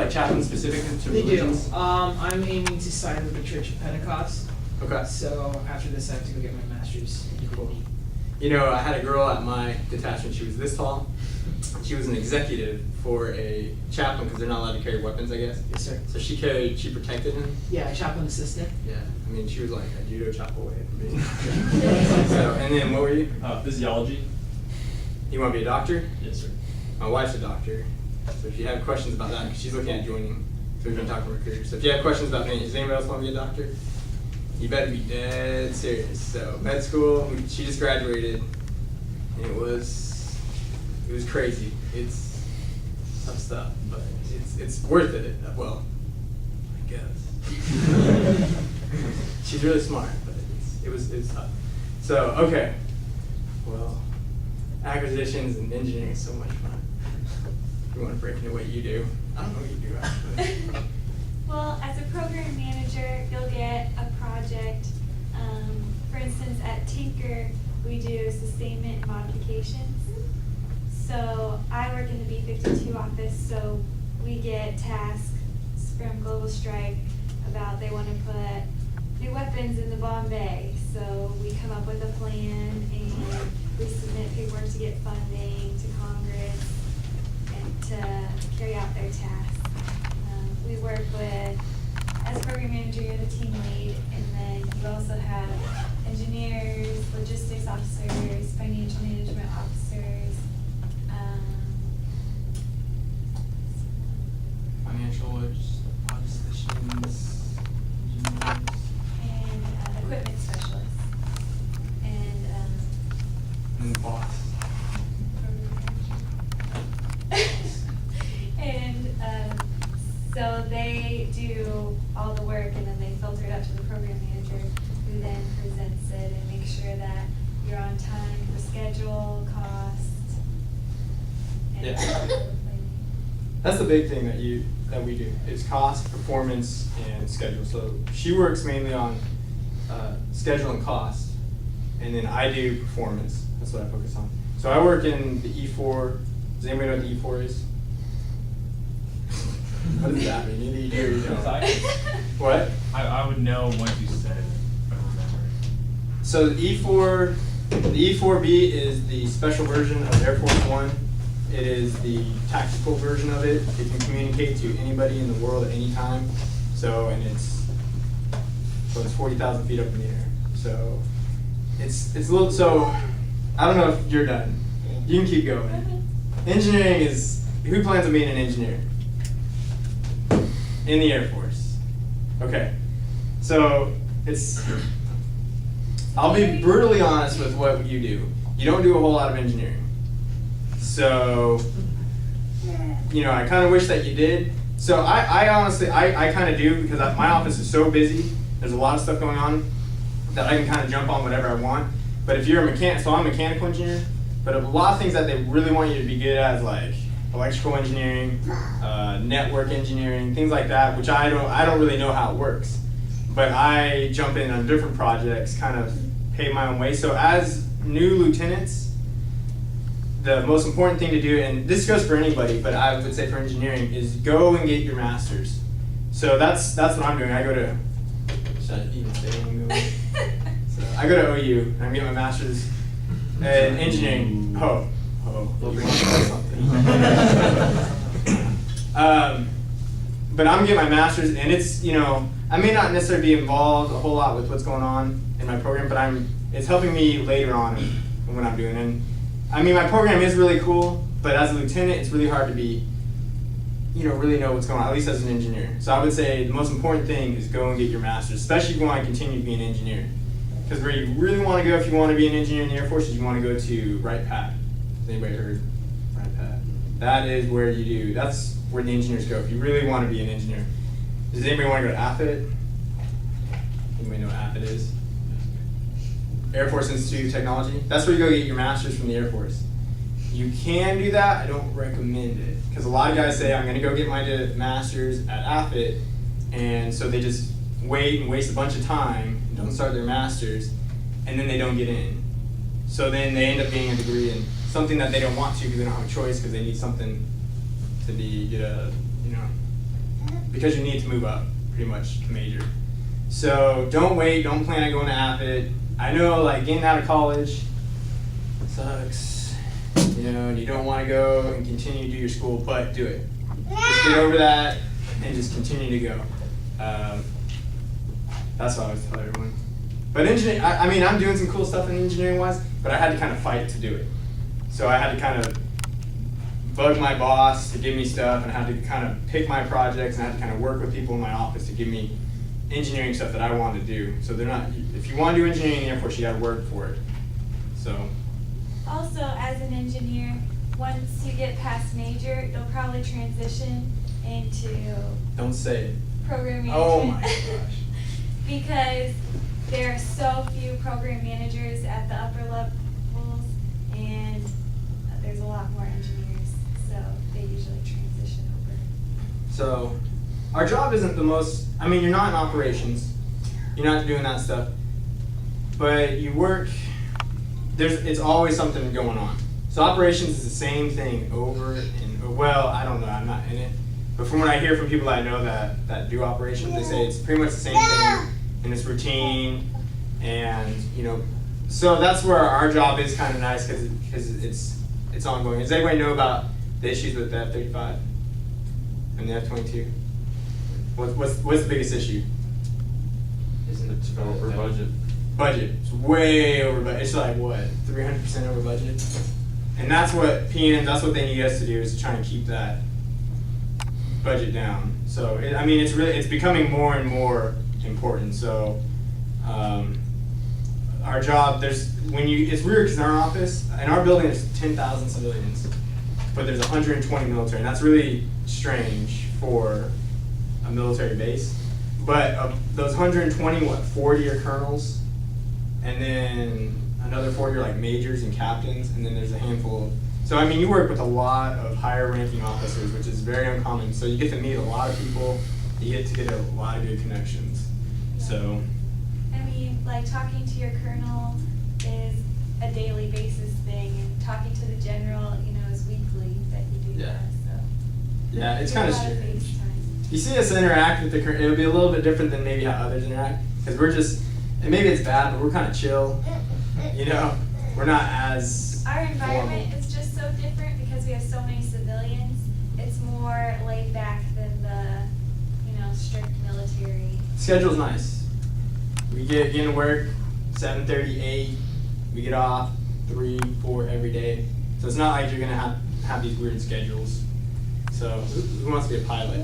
like chaplains specific to They do. religions? I'm aiming to side with the Church of Pentecost. Okay. So after this, I have to go get my master's in Cool. divinity. You know, I had a girl at my detachment. She was this tall. She was an executive for a chaplain because they're not allowed to carry weapons, I guess. Yes, sir. So she protected him. Yeah, chaplain assistant. Yeah, I mean, she was like a judo chop away from being. So, and then what were you? Physiology. You want to be a doctor? Yes, sir. My wife's a doctor. So if you have questions about that, because she's looking at joining, so we've been talking to recruiters. So if you have questions about me, does anybody else want to be a doctor? You better be dead serious. So med school, she just graduated, and it was crazy. It's tough stuff, but it's worth it. Well, I guess. She's really smart, but it was tough. So okay, well, acquisitions and engineering is so much fun. You want to break into what you do? I don't know what you do actually. Well, as a program manager, you'll get a project. For instance, at Tinker, we do sustainment and modifications. So I work in the B-52 office, so we get tasks from Global Strike about they want to put new weapons in the bomb bay. So we come up with a plan and we submit paperwork to get funding to Congress and to carry out their tasks. We work with, as program manager, you're the team lead, and then you also have engineers, logistics officers, financial management officers, Financial statisticians, engineers. and equipment specialists, And the boss. and so they do all the work, and then they filter it up to the program manager, who then presents it and makes sure that you're on time for schedule, cost, and Yeah. planning. That's the big thing that we do is cost, performance, and schedule. So she works mainly on schedule and cost, and then I do performance. That's what I focus on. So I work in the E4. Does anybody know what the E4 is? What does that mean? Either you do or you don't. What? I would know once you said it, if I remember. So the E4B is the special version of Air Force One. It is the tactical version of it. It can communicate to anybody in the world at any time. So, and it's 40,000 feet up in the air. So it's a little, so I don't know if you're done. You can keep going. Engineering is, who plans on being an engineer? In the Air Force. Okay. So I'll be brutally honest with what you do. You don't do a whole lot of engineering. So, you know, I kind of wish that you did. So I honestly, I kind of do because my office is so busy. There's a lot of stuff going on that I can kind of jump on whatever I want. But if you're a mechanic, so I'm a mechanical engineer, but a lot of things that they really want you to be good at is like electrical engineering, network engineering, things like that, which I don't really know how it works. But I jump in on different projects, kind of pay my own way. So as new lieutenants, the most important thing to do, and this goes for anybody, but I would say for engineering, is go and get your master's. So that's what I'm doing. I go to, should I even say I'm going? So I go to OU, and I'm getting my master's in engineering. You want to say something? But I'm getting my master's, and it's, you know, I may not necessarily be involved a whole lot with what's going on in my program, but it's helping me later on in what I'm doing. And I mean, my program is really cool, but as a lieutenant, it's really hard to be, you know, really know what's going on, at least as an engineer. So I would say the most important thing is go and get your master's, especially if you want to continue to be an engineer. Because where you really want to go if you want to be an engineer in the Air Force is you want to go to Wright Pat. Has anybody heard Wright Pat? That is where you do, that's where the engineers go if you really want to be an engineer. Does anybody want to go to AFIT? Anybody know what AFIT is? Air Force Institute of Technology. That's where you go get your master's from the Air Force. You can do that. I don't recommend it because a lot of guys say I'm going to go get my master's at AFIT, and so they just wait and waste a bunch of time and don't start their master's, and then they don't get in. So then they end up getting a degree in something that they don't want to because they don't have a choice because they need something to be get a because you need to move up pretty much to major. So don't wait, don't plan on going to Avid. I know like getting out of college sucks, you know, and you don't want to go and continue to do your school, but do it. Just get over that and just continue to go. That's what I always tell everyone. But engineering, I mean, I'm doing some cool stuff in engineering wise, but I had to kind of fight to do it. So I had to kind of bug my boss to give me stuff, and I had to kind of pick my projects, and I had to kind of work with people in my office to give me engineering stuff that I wanted to do. So they're not, if you want to do engineering in the Air Force, you got to work for it. So. Also, as an engineer, once you get past major, you'll probably transition into Don't say it. program management. Oh my gosh. Because there are so few program managers at the upper levels, and there's a lot more engineers, so they usually transition over. So, our job isn't the most, I mean, you're not in operations, you're not doing that stuff, but you work, it's always something going on. So operations is the same thing over and, well, I don't know, I'm not in it, but from what I hear from people I know that do operations, they say it's pretty much the same thing, and it's routine, and, you know, so that's where our job is kind of nice, because it's ongoing. Does anybody know about the issues with the F-35 and the F-22? What's the biggest issue? It's over budget. Budget. It's way over budget. It's like what, 300% over budget? And that's what that's what they need us to do, is to try and keep that budget down. So I mean, it's becoming more and more important. So our job, it's weird because in our office, in our building, there's 10,000 civilians, but there's 120 military, and that's really strange for a military base. But those 120, 40 are colonels, and then another 40 are like majors and captains, and then there's a handful. So I mean, you work with a lot of higher ranking officers, which is very uncommon. So you get to meet a lot of people, you get to get a lot of good connections. So. I mean, like talking to your colonel is a daily basis thing, and talking to the general, you know, is weekly that you do Yeah. that. So. Yeah, it's Get kind a of lot strange. face time. You see us interact with the current, it'll be a little bit different than maybe how others interact, because we're just, and maybe it's bad, but we're kind of chill, you know? We're not as Our environment formal. is just so different because we have so many civilians. It's more laid back than the, you know, strict military. Schedule's nice. We get into work 7:30, 8, we get off 3, 4 every day. So it's not like you're gonna have these weird schedules. So who wants to be a pilot?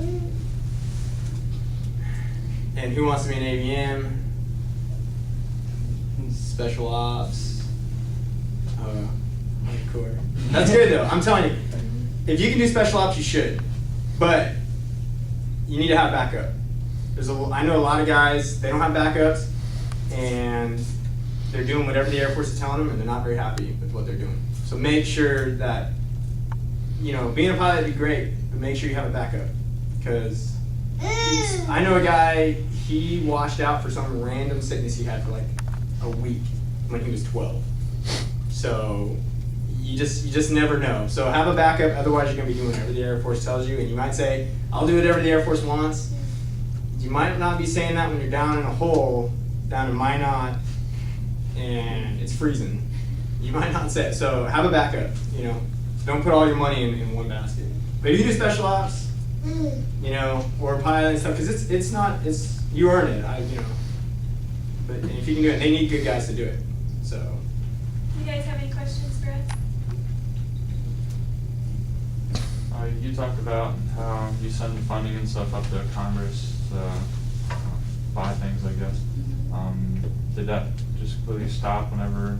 And who wants to be an AVM? Special ops. Army Corps. That's good though. I'm telling you, if you can do special ops, you should. But you need to have backup. I know a lot of guys, they don't have backups, and they're doing whatever the Air Force is telling them, and they're not very happy with what they're doing. So make sure that, you know, being a pilot would be great, but make sure you have a backup. Because I know a guy, he washed out for some random sickness he had for like a week when he was 12. So you just never know. So have a backup, otherwise you're gonna be doing whatever the Air Force tells you, and you might say, I'll do whatever the Air Force wants. You might not be saying that when you're down in a hole, down in Minot, and it's freezing. You might not say it. So have a backup, you know. Don't put all your money in one basket. But if you do special ops, you know, or pilot and stuff, because it's you earn it, you know. But if you can do it, they need good guys to do it. So. You guys have any questions for us? You talked about how you send funding and stuff up to Congress to buy things, I guess. Did that just completely stop whenever,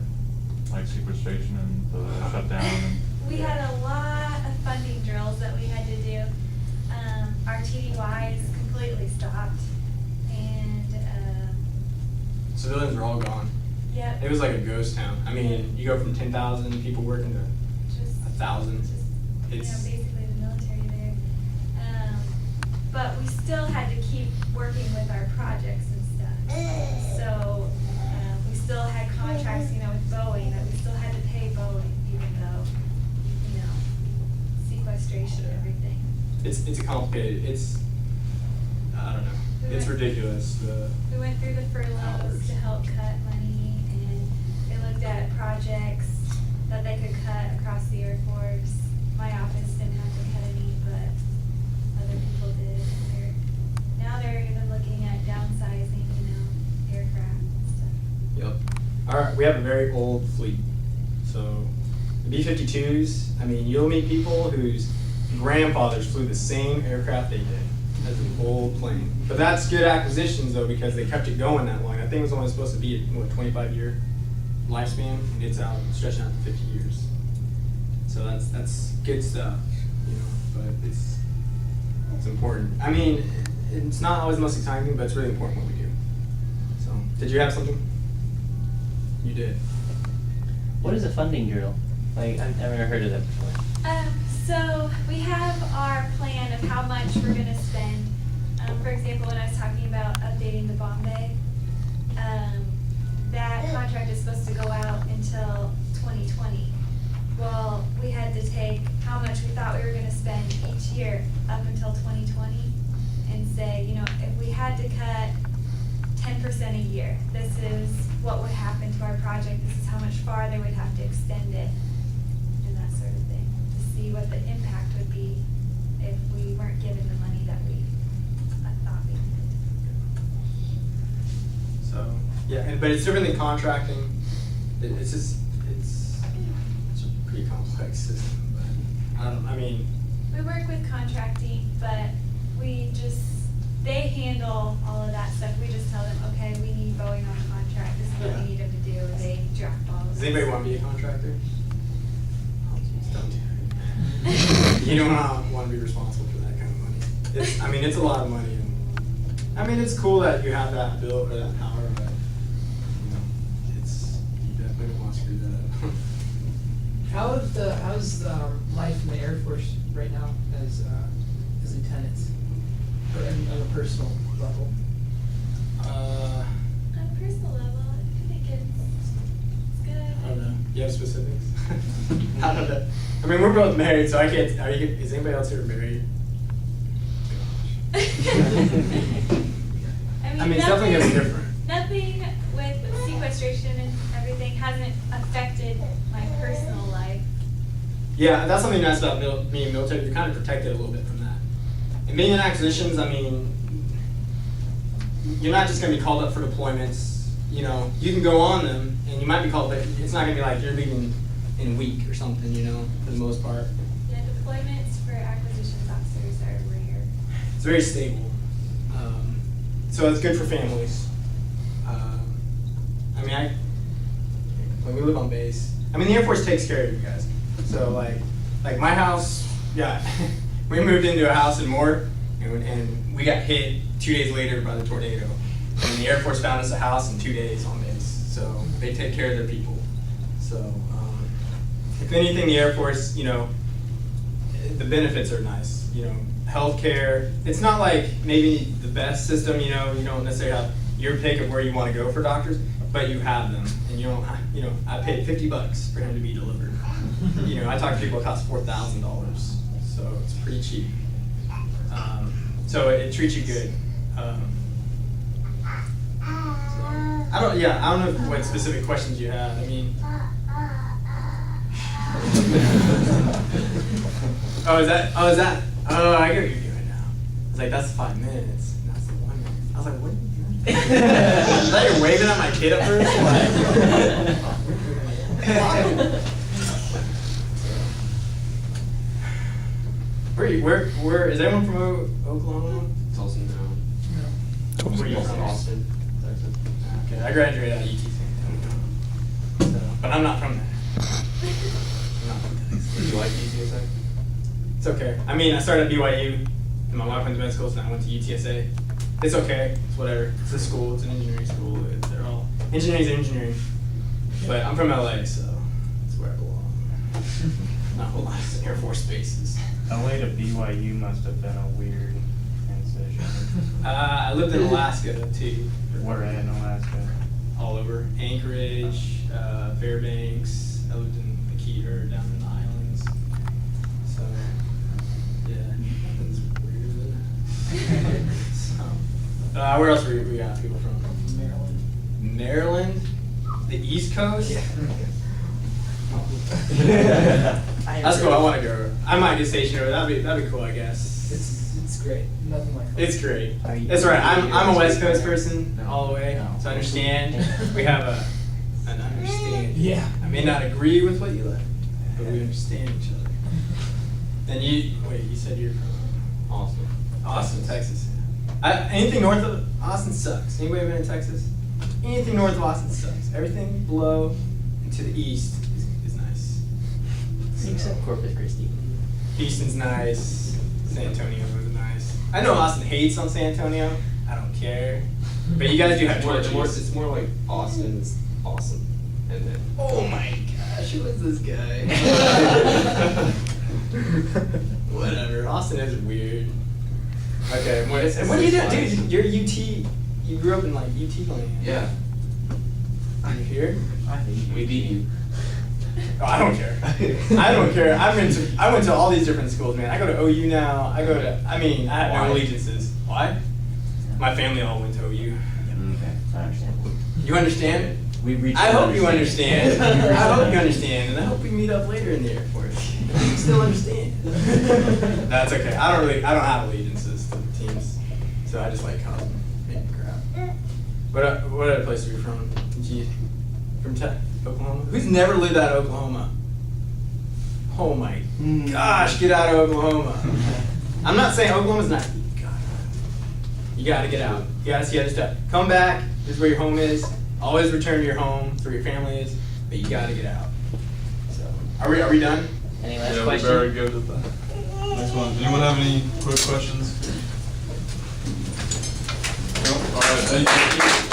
like, sequestration and the shutdown? We had a lot of funding drills that we had to do. Our TDYs completely stopped, and Civilians were all gone. yep. It was like a ghost town. I mean, you go from 10,000 people working to Just 1,000. Just, you know, It's basically the military there. But we still had to keep working with our projects and stuff. So we still had contracts, you know, with Boeing that we still had to pay Boeing, even though, you know, sequestration and everything. it's a complicated. I don't know. It's ridiculous. We went through the furloughs Hours. to help cut money, and they looked at projects that they could cut across the Air Force. My office didn't have to cut any, but other people did. Now they're even looking at downsizing, aircraft and stuff. Yep. All right, we have a very old fleet. So the B-52s, I mean, you'll meet people whose grandfathers flew the same aircraft they did. That's an old plane. But that's good acquisitions, though, because they kept it going that long. I think it was only supposed to be a, 25-year lifespan, and it's stretching out to 50 years. So that's good stuff, but it's important. I mean, it's not always the most exciting thing, but it's really important what we do. So, did you have something? You did. What is a funding drill? Like, I've never heard of that before. So we have our plan of how much we're gonna spend. For example, when I was talking about updating the bomb bay, that contract is supposed to go out until 2020. Well, we had to take how much we thought we were gonna spend each year up until 2020 and say, if we had to cut 10% a year, this is what would happen to our project, this is how much farther we'd have to extend it, and that sort of thing, to see what the impact would be if we weren't given the money that we thought we needed. So, yeah, but it's different than contracting. It's just, it's a pretty complex system, but We work with contracting, but they handle all of that stuff. We just tell them, okay, we need Boeing on the contract, this is what Yeah. we need them to do, and they draft all of does it. anybody want to be a contractor? Don't do it. You don't want to be responsible for that kind of money. It's a lot of money. And, it's cool that you have that ability or that power, but you definitely don't want to screw that up. How's life in the Air Force right now as lieutenants, or on a personal level? On a personal level, I think it's good. I don't know. You have specifics? I don't know. We're both married, so I can't. Is anybody else here married? Gosh. It's definitely gonna be different. Nothing with sequestration and everything hasn't affected my personal life. Yeah, that's something nice about being military. You're kind of protected a little bit from that. And being in acquisitions, you're not just going to be called up for deployments. You can go on them, and you might be called, but it's not going to be like you're leaving in a week or something, for the most part. Yeah, deployments for acquisitions officers are rare. It's very stable. So it's good for families. When we live on base, the Air Force takes care of you guys. So like my house, yeah, we moved into a house in Moore, and we got hit 2 days later by the tornado. And the Air Force found us a house in 2 days on base. So they take care of their people. So if anything, the Air Force, the benefits are nice. Healthcare. It's not like maybe the best system. You don't necessarily have your pick of where you want to go for doctors, but you have them, and you don't. I paid $50 for him to be delivered. I talk to people, it costs $4,000, so it's pretty cheap. So it treats you good. I don't know what specific questions you have. Oh, I get what you're doing now. It's like, that's 5 minutes, and that's the 1 minute. I was like, what are you doing? Is that you're waving at my kid up Where is anyone from Oklahoma? Tulsa now. Where are you from? Austin, Texas. Okay, I graduated at UT St. So, but I'm not from there. I'm not from Texas. Did you like UTSA? It's okay. I started at BYU, and my wife went to med school, so I went to UTSA. It's okay. It's whatever. It's a school. It's an engineering school. They're all engineering's engineering. But I'm from LA, so that's where I belong. Not a whole lot of Air Force bases. LA to BYU must have been a weird transition. I lived in Alaska too. Where in Alaska? All over. Anchorage, Fairbanks. I lived in Decatur, down in the islands. So, yeah, nothing's weirder than that. So, Where else we got people from? Maryland. Maryland, the East Coast. That's cool. I want to go. I might get stationed over. That'd be cool. I guess. It's great. Nothing like home. It's great. Are you- That's right. I'm a West Coast No. person all the way, No. so I understand. We have an understanding. Yeah. I may not agree with what you like, but we understand each other. And you said you're from Awesome. Austin, Texas. Anything north of Austin sucks. Anybody been in Texas? Anything north of Austin sucks. Everything below and to the east is nice. Except Corpus Christi. Houston's nice. San Antonio is nice. I know Austin hates on San Antonio. I don't care. But you guys do have torches. It's more like Austin's awesome. And then. Oh my gosh, who is this guy? Whatever. Austin is weird. Okay, and what do you do? Dude, you're UT. You grew up in like UT land. Yeah. Are you here? We beat you. Oh, I don't care. I don't care. I went to all these different schools, man. I go to OU now. I have Why? no allegiances. Why? My family all went to OU. Okay, I understand. You understand? We've reached. I an hope you understand. understanding. I hope you understand, and I hope we meet up later in the Air Force. You still understand? That's okay. I don't have allegiances to the teams, so I just like college making crap. What other place are you from? From Oklahoma? Who's never lived out of Oklahoma? Oh my gosh, get out of Oklahoma. I'm not saying Oklahoma's not. God, you gotta get out. You gotta see other stuff. Come back. This is where your home is. Always return to your home. It's where your family is. But you gotta get out. So, are we done? Any last Yeah, we're question? very good at that. Next one. Anyone have any quick questions? No? All right, thank you.